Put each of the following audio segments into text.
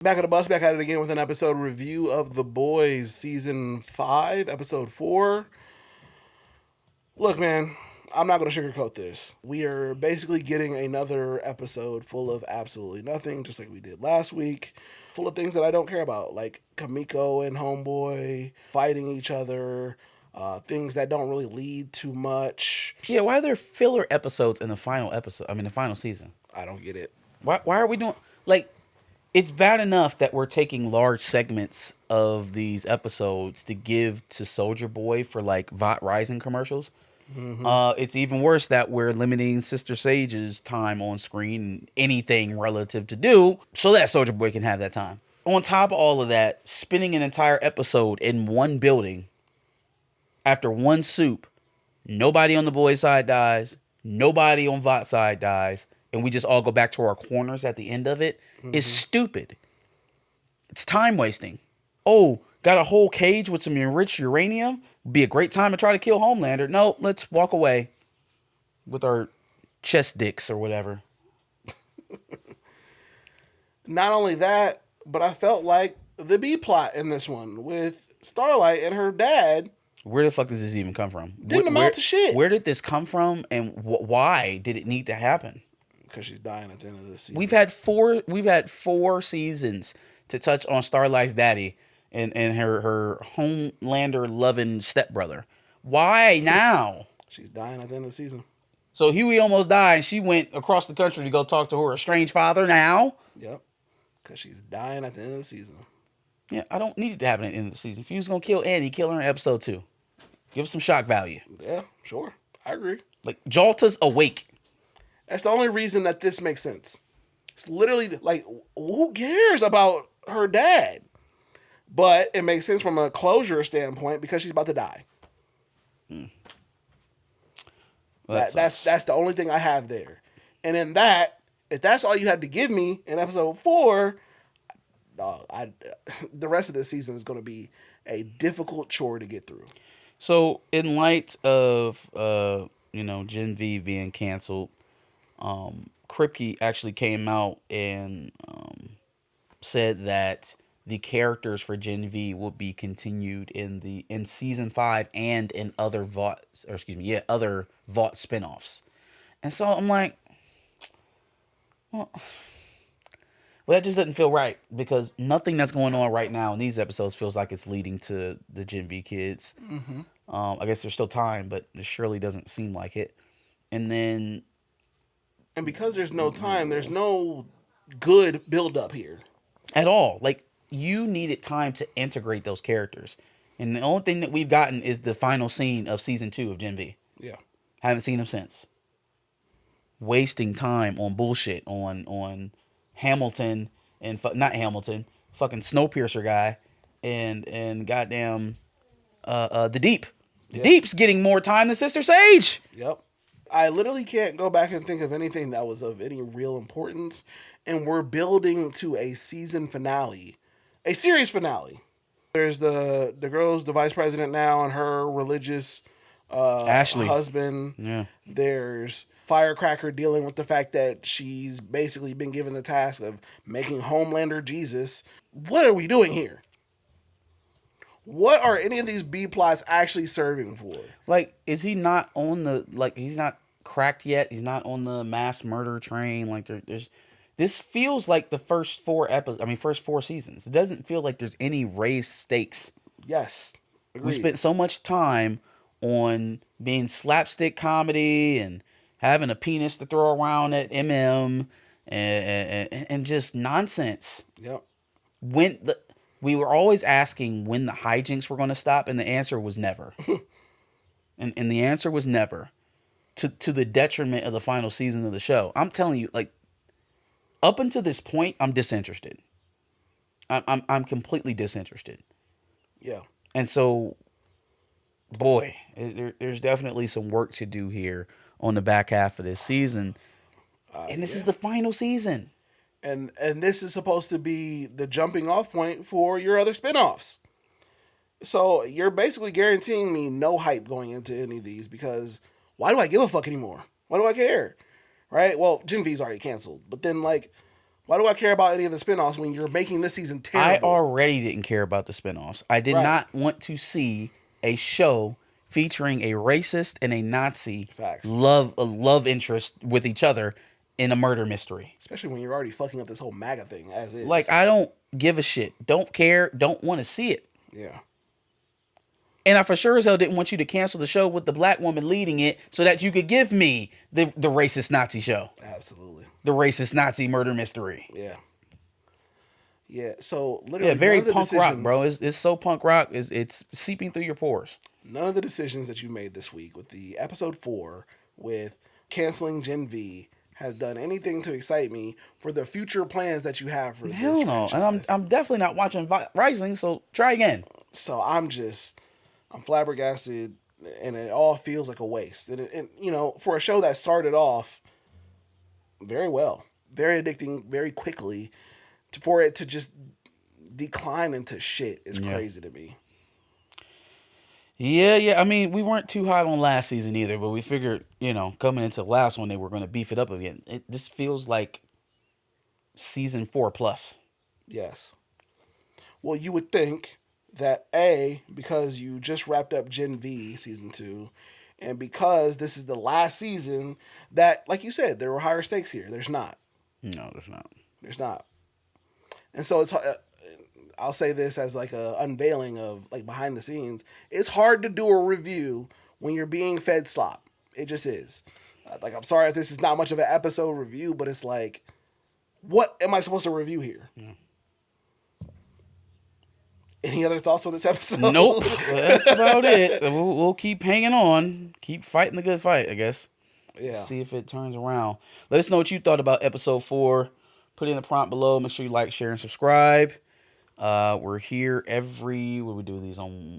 Back at the bus, back at it again with an episode review of The Boys Season 5, Episode 4. Look, man, I'm not going to sugarcoat this. We are basically getting another episode full of absolutely nothing, just like we did last week. Full of things that I don't care about, like Kamiko and Homeboy fighting each other, things that don't really lead to much. Yeah, why are there filler episodes in the final episode? I mean, the final season. I don't get it. Why are we doing like? It's bad enough that we're taking large segments of these episodes to give to Soldier Boy for like Vought Rising commercials. It's even worse that we're limiting Sister Sage's time on screen, anything relative to do, so that Soldier Boy can have that time. On top of all of that, spending an entire episode in one building after one soup, nobody on the boys' side dies, nobody on Vought's side dies, and we just all go back to our corners at the end of it, is stupid. It's time wasting. Oh, got a whole cage with some enriched uranium? Be a great time to try to kill Homelander. No, let's walk away with our chest dicks or whatever. Not only that, but I felt like the B plot in this one with Starlight and her dad Where the fuck does this even come from? didn't amount to shit. Where did this come from, and why did it need to happen? Because she's dying at the end of this season. We've had four seasons to touch on Starlight's daddy and her Homelander loving stepbrother. Why now? She's dying at the end of the season. So Huey almost died, and she went across the country to go talk to her estranged father now? Yep. Because she's dying at the end of the season. Yeah, I don't need it to happen at the end of the season. If he was going to kill Annie, kill her in episode 2. Give us some shock value. Yeah, sure. I agree. Like, Jalta's awake. That's the only reason that this makes sense. It's literally like, who cares about her dad? But it makes sense from a closure standpoint because she's about to die. Well, That's the only thing I have there. And in that, if that's all you had to give me in episode 4, the rest of this season is going to be a difficult chore to get through. So, in light of, Gen V being canceled, Kripke actually came out and said that the characters for Gen V will be continued in season 5 and in other Vought spinoffs. And so I'm like, well, that just doesn't feel right because nothing that's going on right now in these episodes feels like it's leading to the Gen V kids. I guess there's still time, but it surely doesn't seem like it. And because there's no time, there's no good build up here at all. Like, you needed time to integrate those characters. And the only thing that we've gotten is the final scene of season 2 of Gen V. Yeah. Haven't seen them since. Wasting time on bullshit on Hamilton and not Hamilton, fucking Snowpiercer guy and goddamn the Deep. The Deep's getting more time than Sister Sage. Yep. I literally can't go back and think of anything that was of any real importance. And we're building to a season finale. A series finale. There's the girl's the vice president now and her religious Ashley husband. Yeah. There's Firecracker dealing with the fact that she's basically been given the task of making Homelander Jesus. What are we doing here? What are any of these B plots actually serving for? Like, is he not on he's not cracked yet? He's not on the mass murder train? Like, there's... This feels like the first 4 seasons. It doesn't feel like there's any raised stakes. Yes. Agreed. We spent so much time on being slapstick comedy and having a penis to throw around at MM and just nonsense. Yep. We were always asking when the hijinks were going to stop, and the answer was never. and the answer was never. To the detriment of the final season of the show. I'm telling you, like, up until this point, I'm disinterested. I'm completely disinterested. Yeah. And so, boy, there's definitely some work to do here on the back half of this season. And this is the final season. And this is supposed to be the jumping off point for your other spinoffs. So you're basically guaranteeing me no hype going into any of these because why do I give a fuck anymore? Why do I care? Right? Well, Gen V's already canceled. But then, like, Why do I care about any of the spinoffs when you're making this season terrible? I already didn't care about the spinoffs. I did Right. not want to see a show featuring a racist and a Nazi Facts. love interest with each other in a murder mystery. Especially when you're already fucking up this whole MAGA thing as is. Like, I don't give a shit. Don't care. Don't want to see it. Yeah. And I for sure as hell didn't want you to cancel the show with the black woman leading it so that you could give me the racist Nazi show. Absolutely. The racist Nazi murder mystery. Yeah. Yeah. So literally, Yeah, very none of the punk rock, decisions- bro. It's so punk rock. It's seeping through your pores. None of the decisions that you made this week with the episode 4 with canceling Gen V has done anything to excite me for the future plans that you have for Hell this no. franchise. And I'm definitely not watching Rising, so try again. So I'm flabbergasted, and it all feels like a waste. And you know, for a show that started off very well, very addicting, very quickly, for it to just decline into shit is crazy to me. Yeah. I mean, we weren't too hot on last season either, but we figured, coming into the last one, they were going to beef it up again. This feels like season 4 plus. Yes. Well, you would think that because you just wrapped up Gen V season 2, and because this is the last season, that, like you said, there were higher stakes here. There's not. No, there's not. There's not. And so I'll say this as like a unveiling of like behind the scenes. It's hard to do a review when you're being fed slop. It just is. Like, I'm sorry if this is not much of an episode review, but it's like, what am I supposed to review here? Yeah. Any other thoughts on this episode? Nope. That's about it. We'll keep hanging on. Keep fighting the good fight, I guess. Yeah. See if it turns around. Let us know what you thought about episode 4. Put in the prompt below. Make sure you like, share, and subscribe. We're here every... What do we do these on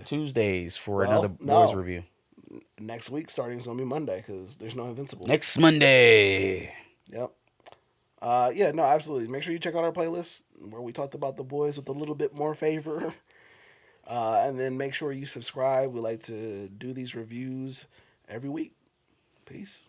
Tuesdays for another boys review. Next week starting is going to be Monday because there's no Invincible. Next Monday. Yep. Yeah, no, absolutely. Make sure you check out our playlist where we talked about the boys with a little bit more favor. And then make sure you subscribe. We like to do these reviews every week. Peace.